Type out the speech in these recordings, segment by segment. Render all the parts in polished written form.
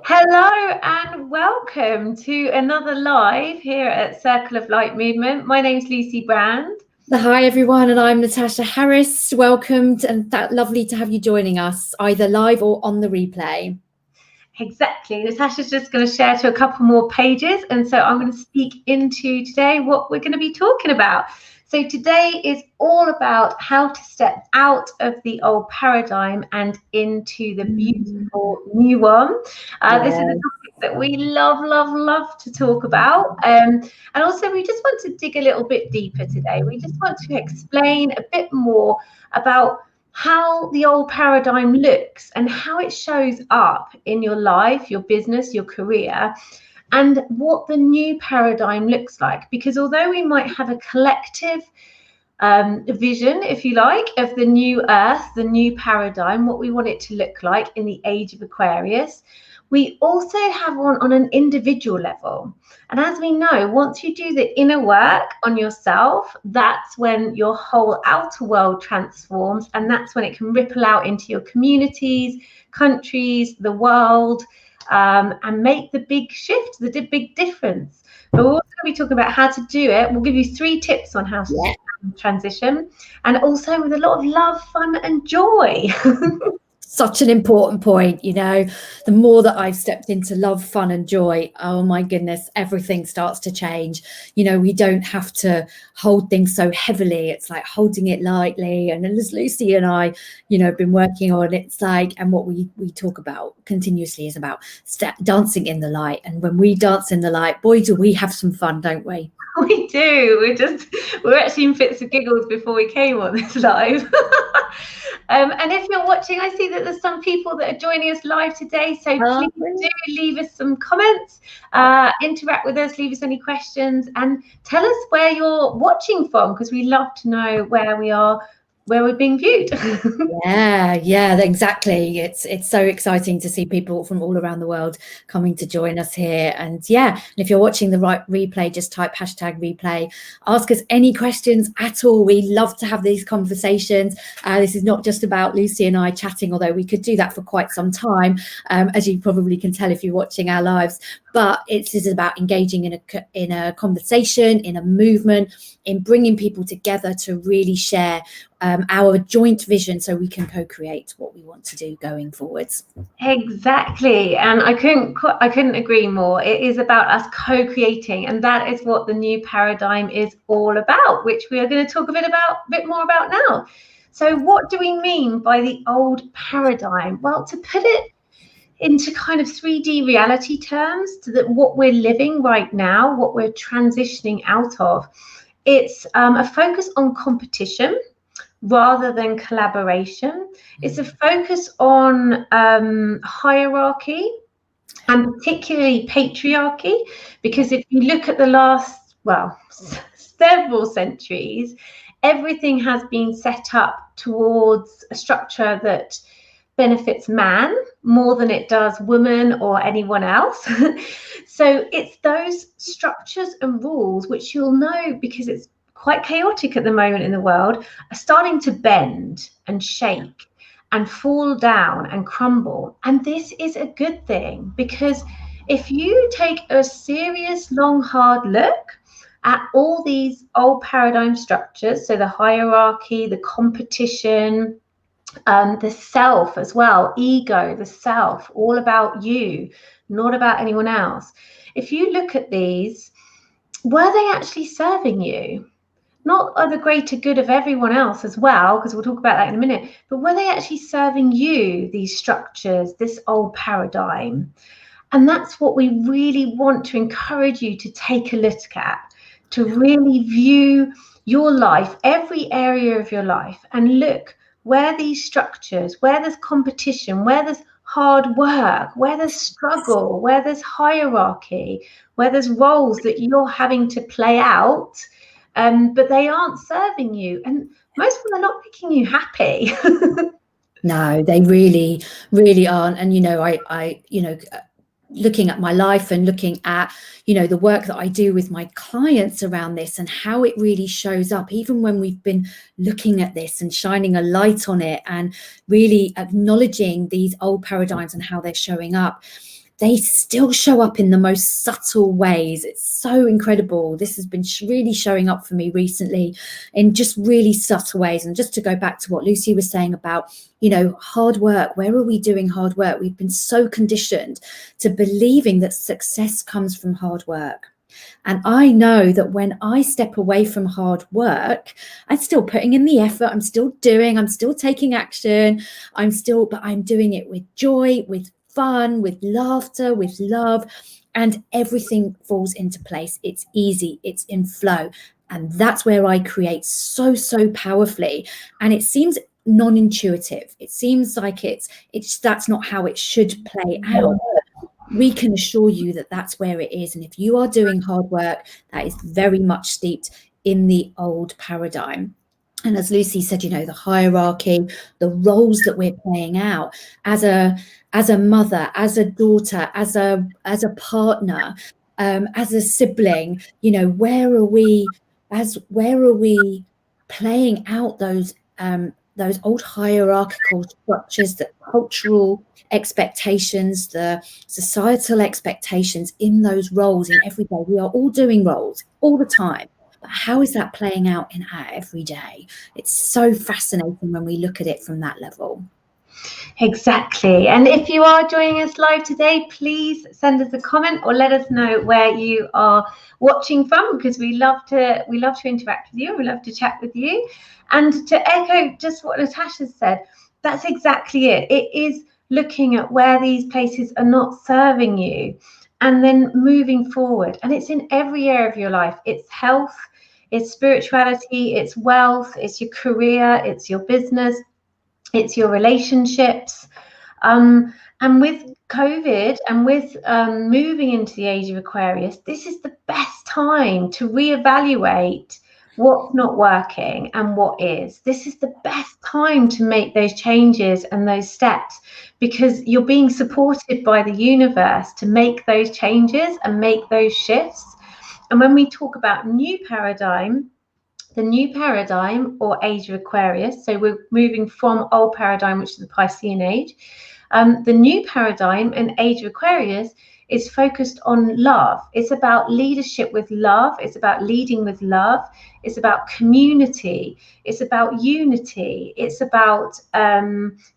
Hello and welcome to another live here at Circle of Light Movement. My name's Lucy Brand. Hi everyone, and I'm Natasha Harris. Welcome, and lovely to have you joining us either live or on the replay. Exactly. Natasha's just going to share to a couple more pages, and so I'm going to speak into today what we're going to be talking about. So today is all about how to step out of the old paradigm and into the beautiful new one. This is a topic that we love to talk about. And also we just want to dig a little bit deeper today. We just want to explain a bit more about how the old paradigm looks and how it shows up in your life, your business, your career, and what the new paradigm looks like. Because although we might have a collective vision, if you like, of the new earth, the new paradigm, what we want it to look like in the age of Aquarius, we also have one on an individual level. And as we know, once you do the inner work on yourself, that's when your whole outer world transforms, and that's when it can ripple out into your communities, countries, the world, and make the big shift, the big difference. But we're also going to be talking about how to do it. We'll give you 3 tips on how to transition, and also with a lot of love, fun, and joy. Such an important point, the more that I've stepped into love, fun and joy, oh my goodness, everything starts to change. We don't have to hold things so heavily. It's like holding it lightly. And as Lucy and I, have been working on, it's like, and what we talk about continuously is about dancing in the light. And when we dance in the light, boy, do we have some fun, don't we? We do. We're actually in fits of giggles before we came on this live. And if you're watching, I see that there's some people that are joining us live today. So please do leave us some comments, interact with us, leave us any questions, and tell us where you're watching from, because we love to know where we're being viewed. Yeah, exactly. It's so exciting to see people from all around the world coming to join us here. And if you're watching the right replay, just type #replay. Ask us any questions at all. We love to have these conversations. This is not just about Lucy and I chatting, although we could do that for quite some time, as you probably can tell if you're watching our lives. But it is about engaging in a conversation, in a movement, in bringing people together to really share our joint vision, so we can co-create what we want to do going forwards. Exactly, and I couldn't agree more. It is about us co-creating, and that is what the new paradigm is all about, which we are going to talk a bit more about now. So what do we mean by the old paradigm? Well, to put it into kind of 3D reality terms, to what we're living right now, what we're transitioning out of, it's a focus on competition rather than collaboration. It's a focus on hierarchy, and particularly patriarchy, because if you look at the last, several centuries, everything has been set up towards a structure that benefits man more than it does woman or anyone else. So it's those structures and rules, which you'll know because it's quite chaotic at the moment in the world, are starting to bend and shake and fall down and crumble. And this is a good thing, because if you take a serious, long, hard look at all these old paradigm structures, so the hierarchy, the competition, the self as well, ego, the self, all about you, not about anyone else. If you look at these, were they actually serving you? Not of the greater good of everyone else as well, because we'll talk about that in a minute, but were they actually serving you, these structures, this old paradigm? And that's what we really want to encourage you to take a look at, to really view your life, every area of your life, and look where these structures, where there's competition, where there's hard work, where there's struggle, where there's hierarchy, where there's roles that you're having to play out, but they aren't serving you, and most of them are not making you happy. No, they really, really aren't. And I looking at my life and looking at the work that I do with my clients around this, and how it really shows up, even when we've been looking at this and shining a light on it and really acknowledging these old paradigms and how they're showing up, they still show up in the most subtle ways. It's so incredible. This has been really showing up for me recently in just really subtle ways. And just to go back to what Lucy was saying about, you know, hard work, where are we doing hard work? We've been so conditioned to believing that success comes from hard work. And I know that when I step away from hard work, I'm still putting in the effort, I'm still taking action, but I'm doing it with joy, with fun, with laughter, with love, and everything falls into place. It's easy, it's in flow. And that's where I create so powerfully. And it seems non-intuitive. It seems like that's not how it should play out. We can assure you that that's where it is. And if you are doing hard work, that is very much steeped in the old paradigm. And as Lucy said, you know, the hierarchy, the roles that we're playing out as a mother, as a daughter, as a partner, as a sibling, you know, where are we playing out those old hierarchical structures, the cultural expectations, the societal expectations in those roles in every day? We are all doing roles all the time. But how is that playing out in our everyday? It's so fascinating when we look at it from that level. Exactly. And if you are joining us live today, please send us a comment or let us know where you are watching from, because we love to interact with you. We love to chat with you. And to echo just what Natasha said, that's exactly it. It is looking at where these places are not serving you and then moving forward. And it's in every area of your life. It's health, it's spirituality, it's wealth, it's your career, it's your business, it's your relationships. And with COVID and with moving into the age of Aquarius, this is the best time to reevaluate what's not working and what is. This is the best time to make those changes and those steps, because you're being supported by the universe to make those changes and make those shifts. And when we talk about new paradigm, the new paradigm or age of Aquarius, so we're moving from old paradigm, which is the Piscean age. The new paradigm and age of Aquarius is focused on love. It's about leadership with love. It's about leading with love. It's about community. It's about unity. It's about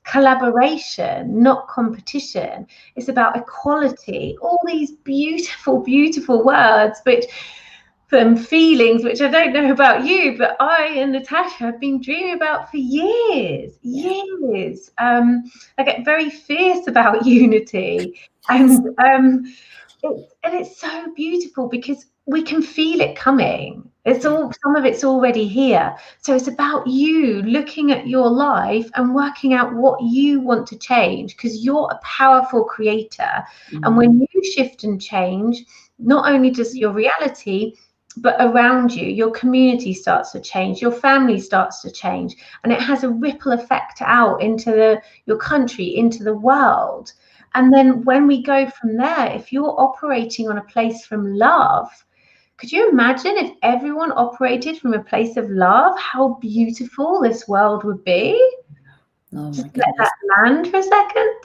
collaboration, not competition. It's about equality. All these beautiful, beautiful words, which feelings, which I don't know about you, but I and Natasha have been dreaming about for years. I get very fierce about unity, and it's so beautiful because we can feel it coming. Some of it's already here. So it's about you looking at your life and working out what you want to change, because you're a powerful creator. And when you shift and change, not only does your reality, but around you, your community starts to change, your family starts to change, and it has a ripple effect out into your country, into the world. And then when we go from there, if you're operating on a place from love, could you imagine if everyone operated from a place of love, how beautiful this world would be? Just let that land for a second.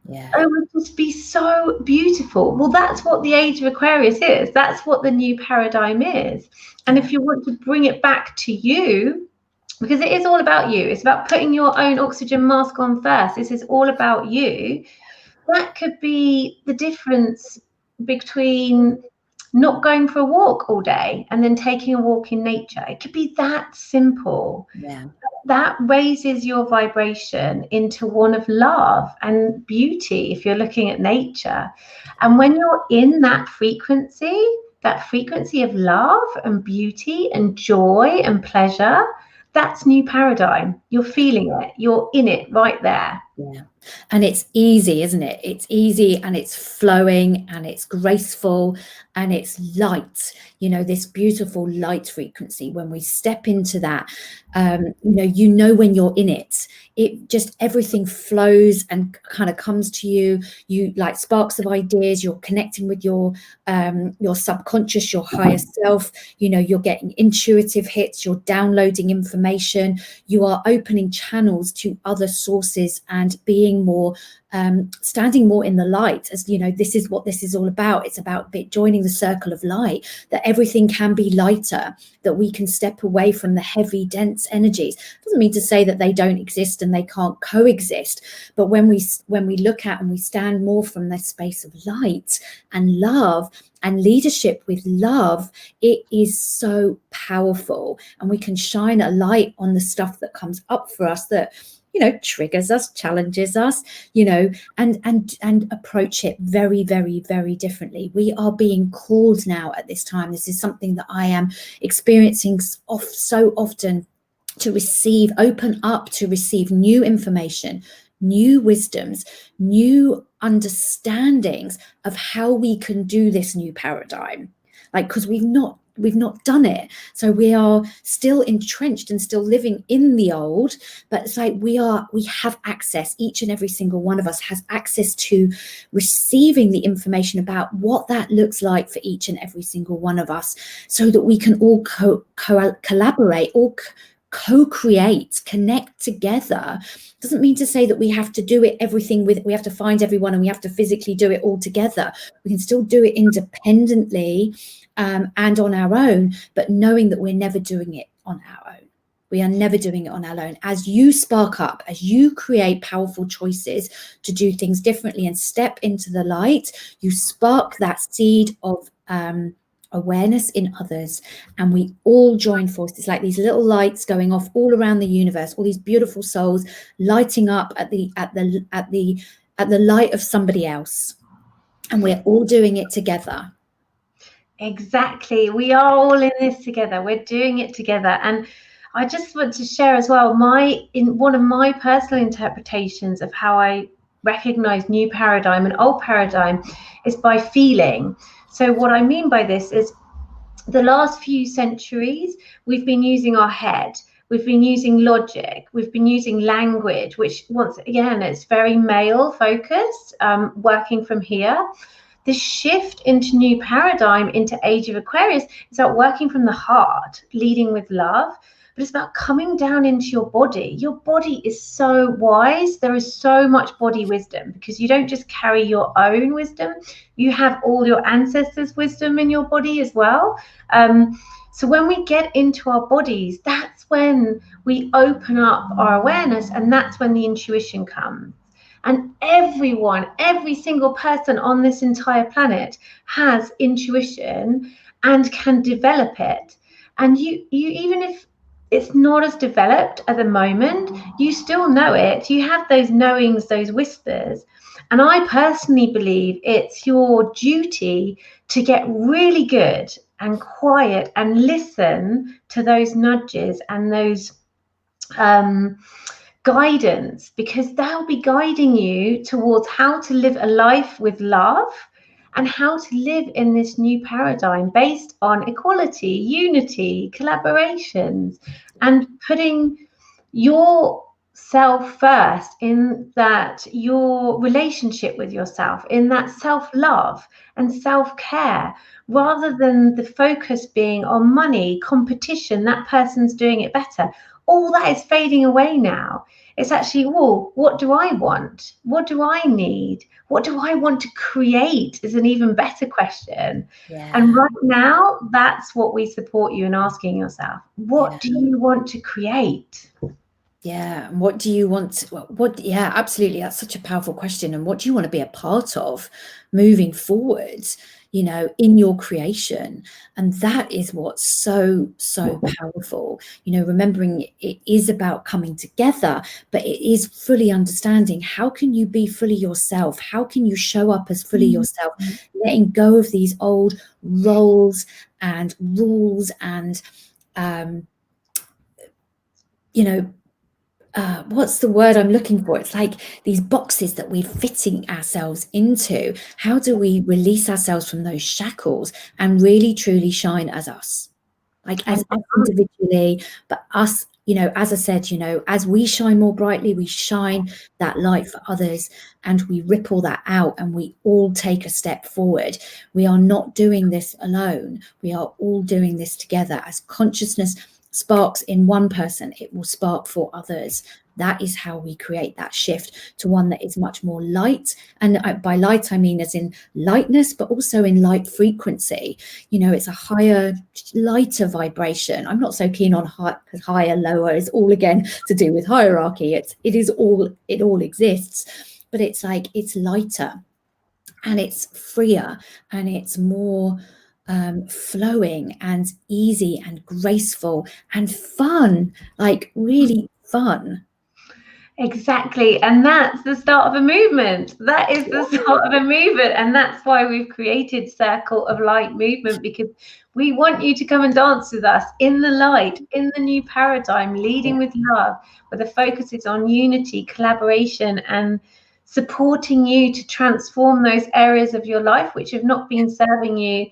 Yeah. It would just be so beautiful. Well, that's what the age of Aquarius is. That's what the new paradigm is. And if you want to bring it back to you, because it is all about you, it's about putting your own oxygen mask on first. This is all about you. That could be the difference between not going for a walk all day and then taking a walk in nature. It could be that simple. Yeah. That raises your vibration into one of love and beauty if you're looking at nature. And when you're in that frequency of love and beauty and joy and pleasure, that's new paradigm. You're feeling it. You're in it right there. Yeah. And it's easy, isn't it? It's easy and it's flowing and it's graceful and it's light, you know, this beautiful light frequency. When we step into that, you know, when you're in it, it just, everything flows and kind of comes to you. You like sparks of ideas, you're connecting with your subconscious, your higher self, you know, you're getting intuitive hits, you're downloading information, you are opening channels to other sources and and being more, standing more in the light. As you know, this is what this is all about. It's about joining the circle of light, that everything can be lighter, that we can step away from the heavy, dense energies. Doesn't mean to say that they don't exist and they can't coexist, but when we look at and we stand more from this space of light and love and leadership with love, it is so powerful, and we can shine a light on the stuff that comes up for us, that, you know, triggers us, challenges us, you know, and approach it very, very, very differently. We are being called now at this time. This is something that I am experiencing so often, to receive, open up to receive new information, new wisdoms, new understandings of how we can do this new paradigm. Like, because we've not done it, so we are still entrenched and still living in the old. But it's like we have access, each and every single one of us has access to receiving the information about what that looks like for each and every single one of us, so that we can all collaborate, all co-create, connect together. Doesn't mean to say that we have to do it everything with, we have to find everyone and we have to physically do it all together. We can still do it independently, and on our own, but knowing that we're never doing it on our own. We are never doing it on our own. As you spark up, as you create powerful choices to do things differently and step into the light, you spark that seed of awareness in others, and we all join forces, like these little lights going off all around the universe, all these beautiful souls lighting up at the light of somebody else, and we're all doing it together. Exactly. We are all in this together. We're doing it together. And I just want to share as well, one of my personal interpretations of how I recognize new paradigm and old paradigm is by feeling. So what I mean by this is, the last few centuries, we've been using our head, we've been using logic, we've been using language, which once again, it's very male focused, working from here. This shift into new paradigm, into Age of Aquarius, is about working from the heart, leading with love. But it's about coming down into your body. Your body is so wise. There is so much body wisdom, because you don't just carry your own wisdom. You have all your ancestors' wisdom in your body as well. So when we get into our bodies, that's when we open up our awareness, and that's when the intuition comes. And everyone, every single person on this entire planet has intuition and can develop it. And you even if it's not as developed at the moment, you still know it. You have those knowings, those whispers. And I personally believe it's your duty to get really good and quiet and listen to those nudges and those guidance, because they'll be guiding you towards how to live a life with love and how to live in this new paradigm based on equality, unity, collaborations, and putting yourself first, in that your relationship with yourself, in that self-love and self-care, rather than the focus being on money, competition, that person's doing it better. All that is fading away now. It's actually, well, what do I want? What do I need? What do I want to create is an even better question. Yeah. And right now, that's what we support you in asking yourself. What do you want to create? Yeah. And what do you want? Yeah, absolutely. That's such a powerful question. And what do you want to be a part of moving forward, you know, in your creation? And that is what's so powerful, you know, remembering it is about coming together, but it is fully understanding, how can you be fully yourself? How can you show up as fully yourself? Letting go of these old roles and rules and, you know, what's the word I'm looking for? It's like these boxes that we're fitting ourselves into. How do we release ourselves from those shackles and really truly shine as us? Like as us individually, but us, you know, as I said, you know, as we shine more brightly, we shine that light for others, and we ripple that out, and we all take a step forward. We are not doing this alone. We are all doing this together. As consciousness sparks in one person, it will spark for others. That is how we create that shift to one that is much more light. And by light, I mean as in lightness, but also in light frequency. You know, it's a higher, lighter vibration. I'm not so keen on higher, lower. It's all again to do with hierarchy. It all exists, but it's like, it's lighter and it's freer and it's more flowing and easy and graceful and fun, like really fun. Exactly. And that's the start of a movement. That is the start of a movement. And that's why we've created Circle of Light movement, because we want you to come and dance with us in the light, in the new paradigm, leading with love, where the focus is on unity, collaboration, and supporting you to transform those areas of your life which have not been serving you.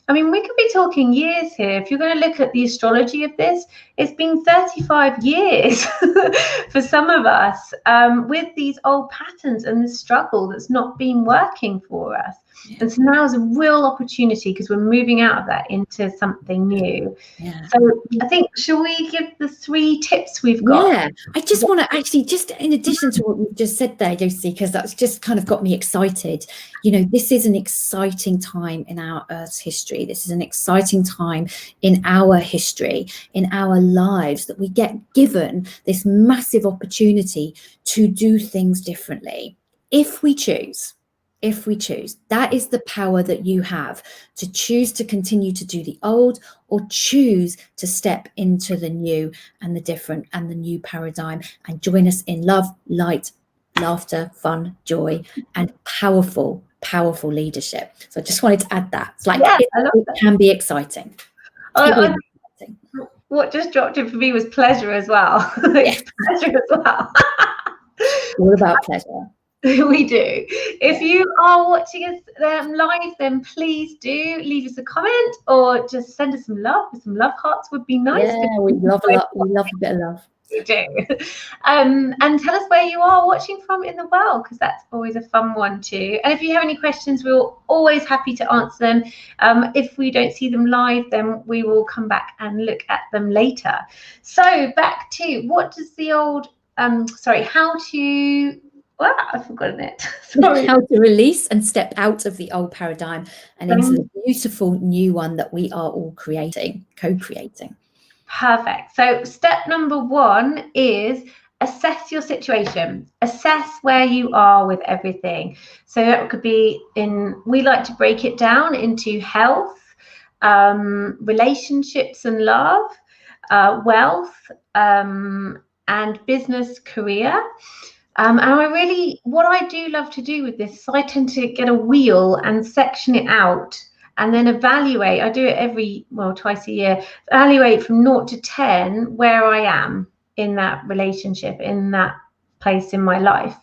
I mean, we could be talking years here. If you're going to look at the astrology of this, it's been 35 years for some of us with these old patterns and this struggle that's not been working for us. Yeah. And so now is a real opportunity, because we're moving out of that into something new. Yeah. So I think, shall we give the 3 tips we've got? Yeah, I just want to actually, just in addition to what you've just said there, Lucy, because that's just kind of got me excited. You know, this is an exciting time in our Earth's history. This is an exciting time in our history, in our lives, that we get given this massive opportunity to do things differently. If we choose, that is the power that you have, to choose to continue to do the old, or choose to step into the new and the different and the new paradigm, and join us in love, light, laughter, fun, joy, and powerful leadership. So I just wanted to add that. It's like, it can be exciting. What just dropped in for me was pleasure as well. Yes. Pleasure as well. All about pleasure. We do. If you are watching us live, then please do leave us a comment, or just send us some love. Some love hearts would be nice. Yeah, we love a bit of love. We do. And tell us where you are watching from in the world, because that's always a fun one too. And if you have any questions, we're always happy to answer them. If we don't see them live, then we will come back and look at them later. So back to, what does the old how to... Well, I've forgotten it. Sorry. How to release and step out of the old paradigm and into the beautiful new one that we are all co-creating. Perfect. So step number 1 is assess your situation. Assess where you are with everything. So it could be we like to break it down into health, relationships and love, wealth, and business, career. And what I do love to do with this is I tend to get a wheel and section it out, and then evaluate. I do it twice a year, evaluate from 0 to 10 where I am in that relationship, in that place in my life.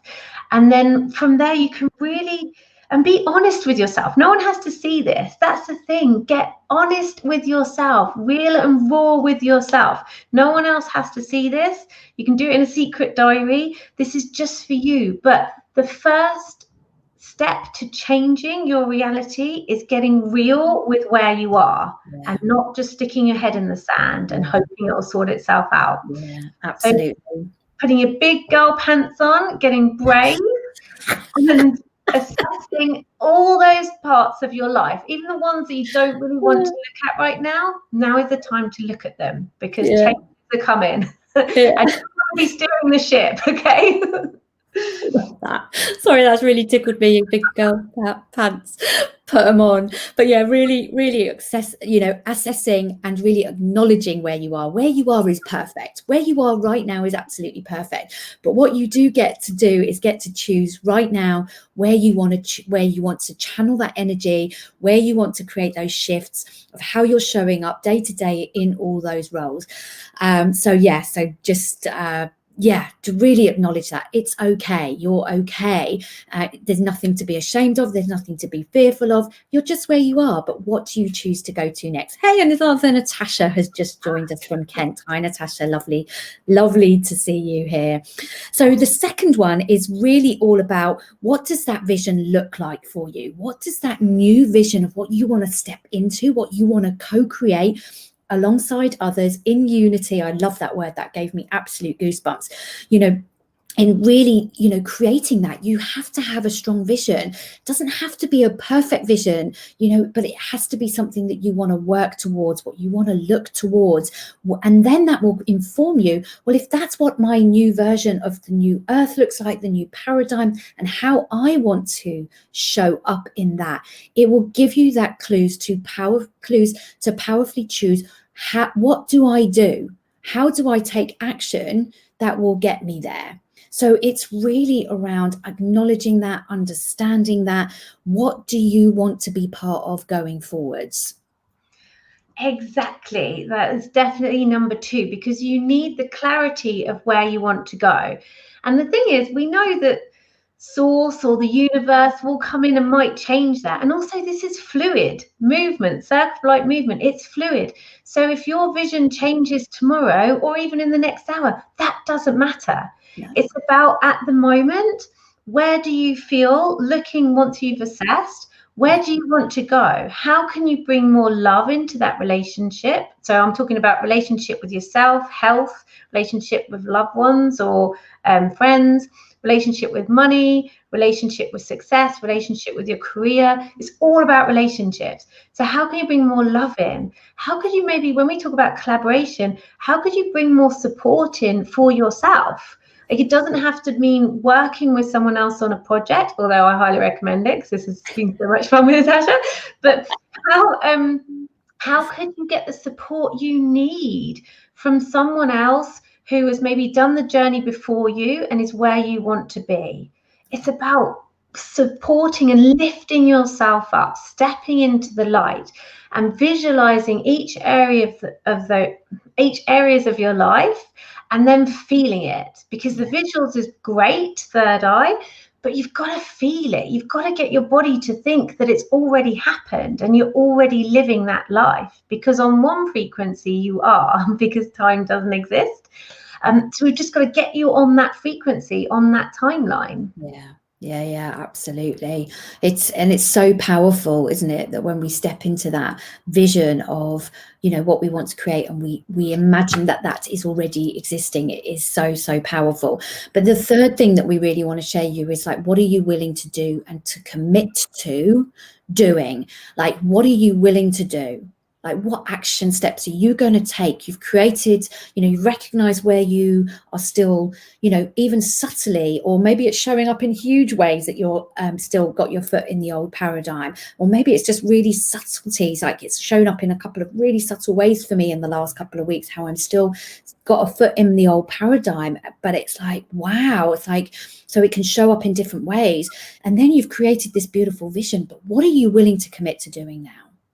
And then from there, you can really, and be honest with yourself. No one has to see this. That's the thing. Get honest with yourself, real and raw with yourself. No one else has to see this. You can do it in a secret diary. This is just for you. But the first step to changing your reality is getting real with where you are, and not just sticking your head in the sand and hoping it will sort itself out. Yeah, absolutely. So putting your big girl pants on, getting brave, and assessing all those parts of your life, even the ones that you don't really want to look at right now. Now is the time to look at them, because changes are coming. And you want to be steering the ship, okay? Sorry, that's really tickled me, you big girl pants. Put them on. But yeah, really assessing and really acknowledging where you are. Where you are is perfect. Where you are right now is absolutely perfect. But what you do get to do is get to choose right now where you want to channel that energy, where you want to create those shifts of how you're showing up day to day in all those roles. To really acknowledge that it's okay. You're okay. There's nothing to be ashamed of. There's nothing to be fearful of. You're just where you are. But what do you choose to go to next? Hey, and Natasha has just joined us from Kent. Hi, Natasha. Lovely to see you here. So the second one is really all about, what does that vision look like for you? What does that new vision of what you want to step into, what you want to co-create alongside others in unity? I love that word. That gave me absolute goosebumps. in really, creating that, you have to have a strong vision. It doesn't have to be a perfect vision, but it has to be something that you want to work towards, what you want to look towards. And then that will inform you, well, if that's what my new version of the new earth looks like, the new paradigm, and how I want to show up in that, it will give you that clues to powerfully choose, what do I do? How do I take action that will get me there? So it's really around acknowledging that, understanding that. What do you want to be part of going forwards? Exactly. That is definitely number 2, because you need the clarity of where you want to go. And the thing is, we know that source or the universe will come in and might change that. And also, this is fluid movement, circle of light movement. It's fluid. So if your vision changes tomorrow or even in the next hour, that doesn't matter. No. It's about, at the moment, where do you feel looking once you've assessed? Where do you want to go? How can you bring more love into that relationship? So I'm talking about relationship with yourself, health, relationship with loved ones or friends, relationship with money, relationship with success, relationship with your career. It's all about relationships. So how can you bring more love in? How could you maybe, when we talk about collaboration, how could you bring more support in for yourself? Like, it doesn't have to mean working with someone else on a project, although I highly recommend it because this has been so much fun with Natasha. But how could you get the support you need from someone else who has maybe done the journey before you and is where you want to be? It's about supporting and lifting yourself up, stepping into the light, and visualizing each area each areas of your life, and then feeling it, because the visuals is great, third eye, but you've got to feel it. You've got to get your body to think that it's already happened and you're already living that life, because on one frequency you are, because time doesn't exist. So we've just got to get you on that frequency, on that timeline. Yeah, absolutely. It's so powerful, isn't it, that when we step into that vision of, what we want to create, and we imagine that is already existing, it is so powerful. But the third thing that we really want to share you is, like, what are you willing to do and to commit to doing? Like, what are you willing to do? Like, what action steps are you going to take? You've created, you recognize where you are still, even subtly, or maybe it's showing up in huge ways that you're still got your foot in the old paradigm, or maybe it's just really subtleties, like it's shown up in a couple of really subtle ways for me in the last couple of weeks, how I'm still got a foot in the old paradigm. But it's like, wow, it's like, so it can show up in different ways. And then you've created this beautiful vision, but what are you willing to commit to doing now?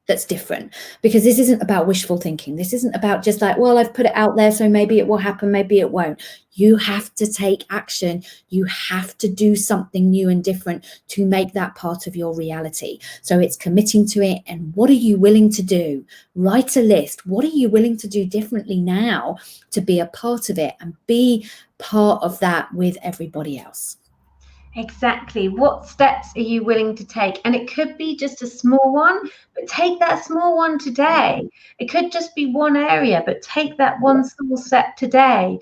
That's different, because this isn't about wishful thinking. This isn't about just like, well, I've put it out there, so maybe it will happen, maybe it won't. You have to take action. You have to do something new and different to make that part of your reality. So it's committing to it. And what are you willing to do? Write a list. What are you willing to do differently now to be a part of it and be part of that with everybody else? Exactly. What steps are you willing to take? And it could be just a small one, but take that small one today. It could just be one area, but take that one small step today.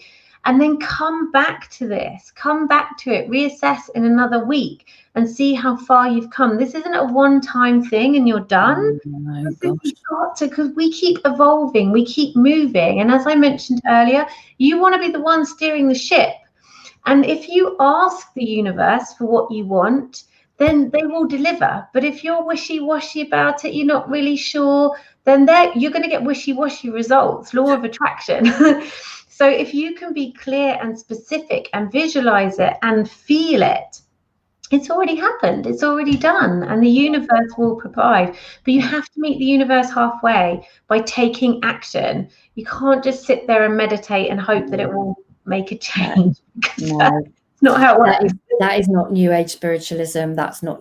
And then come back to this, come back to it, reassess in another week and see how far you've come. This isn't a one-time thing and you're done. You've got to, because we keep evolving, we keep moving. And as I mentioned earlier, you want to be the one steering the ship. And if you ask the universe for what you want, then they will deliver. But if you're wishy-washy about it, you're not really sure, then you're going to get wishy-washy results, law of attraction. So if you can be clear and specific and visualize it and feel it, it's already happened, it's already done, and the universe will provide. But you have to meet the universe halfway by taking action. You can't just sit there and meditate and hope that it will make a change. No. That's not how it works. That is not New Age spiritualism. That's not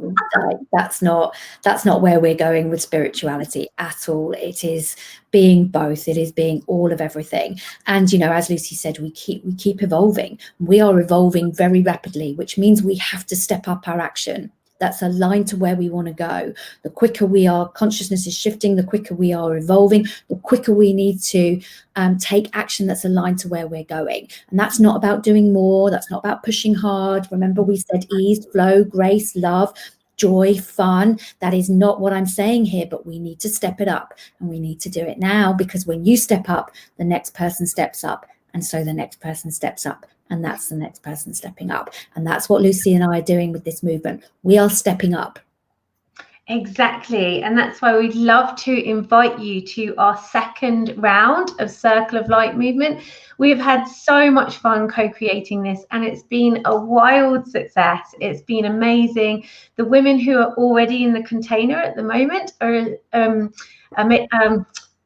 where we're going with spirituality at all. It is being both. It is being all of everything. And as Lucy said, we keep evolving. We are evolving very rapidly, which means we have to step up our action. that's aligned to where we want to go, the quicker consciousness is shifting, the quicker we are evolving, the quicker we need to take action that's aligned to where we're going. And that's not about doing more. That's not about pushing hard. Remember, we said ease, flow, grace, love, joy, fun. That is not what I'm saying here, but we need to step it up, and we need to do it now, because when you step up, the next person steps up, and so the next person steps up, and that's the next person stepping up. And that's what Lucy and I are doing with this movement. We are stepping up. Exactly. And that's why we'd love to invite you to our second round of Circle of Light movement. We've had so much fun co-creating this, and it's been a wild success. It's been amazing. The women who are already in the container at the moment are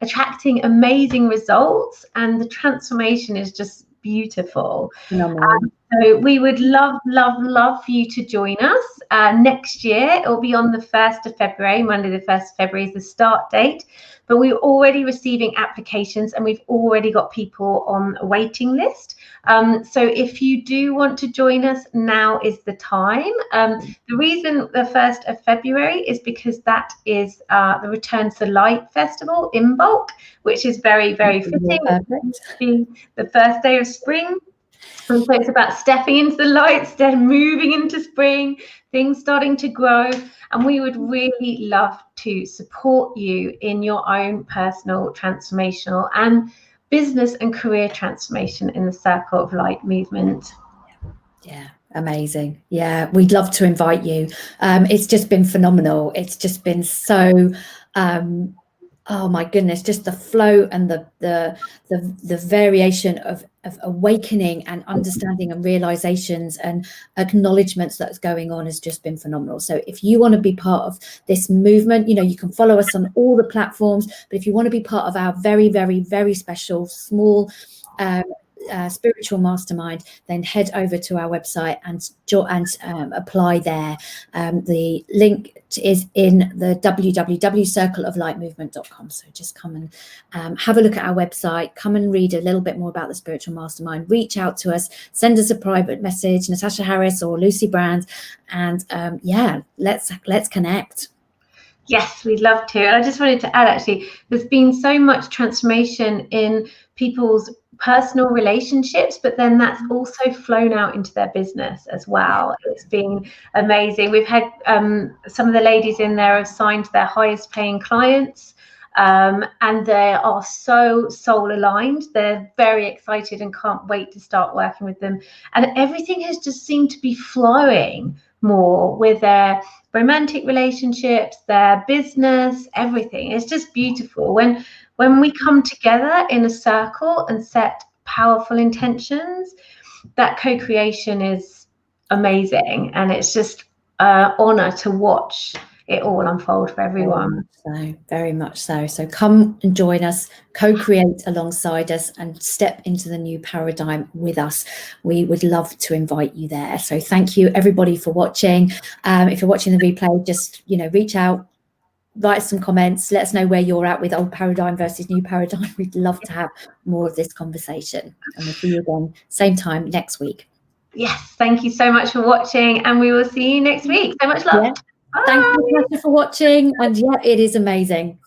attracting amazing results, and the transformation is just beautiful. So we would love for you to join us next year. It will be on the 1st of February. Monday the 1st of February is the start date, but we're already receiving applications, and we've already got people on a waiting list. So if you do want to join us, now is the time. The reason the 1st of February is because that is the Return to Light Festival, Imbolc, which is very, very fitting. The first day of spring. And so it's about stepping into the light, moving into spring, things starting to grow. And we would really love to support you in your own personal transformational and business and career transformation in the Circle of Light movement. Yeah, amazing. Yeah, we'd love to invite you. It's just been phenomenal. It's just been so oh my goodness, just the flow and the variation of awakening and understanding and realizations and acknowledgements that's going on has just been phenomenal. So if you want to be part of this movement, you can follow us on all the platforms, but if you want to be part of our very, very, very special small spiritual mastermind, then head over to our website and apply there. The link is in the www.circleoflightmovement.com. So just come and have a look at our website, come and read a little bit more about the spiritual mastermind, reach out to us, send us a private message, Natasha Harris or Lucy Brand, and let's connect. Yes, we'd love to. And I just wanted to add, actually, there's been so much transformation in people's personal relationships, but then that's also flown out into their business as well. It's been amazing. We've had some of the ladies in there have signed their highest paying clients, and they are so soul aligned. They're very excited and can't wait to start working with them. And everything has just seemed to be flowing more with their romantic relationships, their business, everything. It's just beautiful when we come together in a circle and set powerful intentions. That co-creation is amazing, and it's just an honor to watch it all unfold for everyone. Very much so. So come and join us, co-create alongside us, and step into the new paradigm with us. We would love to invite you there. So thank you everybody for watching. If you're watching the replay, just reach out, write some comments, let us know where you're at with old paradigm versus new paradigm. We'd love to have more of this conversation, and we'll see you again same time next week. Yes, thank you so much for watching, and we will see you next week. So much love. Thank you for watching, and it is amazing.